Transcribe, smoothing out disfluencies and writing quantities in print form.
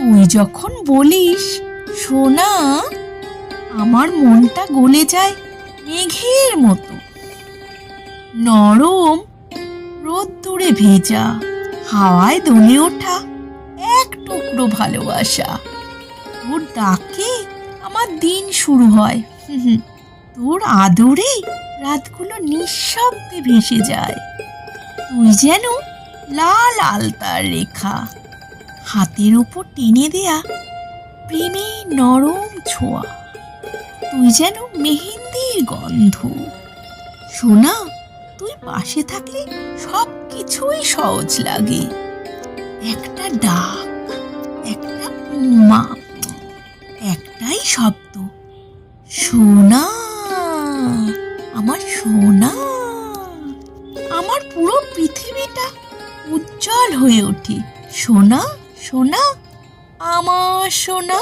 তুই যখন বলিস সোনা, আমার মনটা গলে যায় মেঘের মতো। নরম রোদ্দুরে ভেজা, হাওয়ায় দোলে ওঠা এক টুকরো ভালোবাসা। তোর ডাকে আমার দিন শুরু হয়। তোর আদরে রাতগুলো নিঃশব্দে ভেসে যায়। তুই যেন লাল আলতার রেখা, হাতের উপর টেনে দেয়া প্রেমের নরম ছোঁয়া। তুই যেন মেহেন্দির গন্ধ। সোনা, তুই পাশে থাকলে সব কিছুই সহজ লাগে। একটা ডাক, একটা মা, একটাই শব্দ, সোনা, আমার সোনা। আমার পুরো পৃথিবীটা উজ্জ্বল হয়ে ওঠে। সোনা, সোনা, আমার সোনা।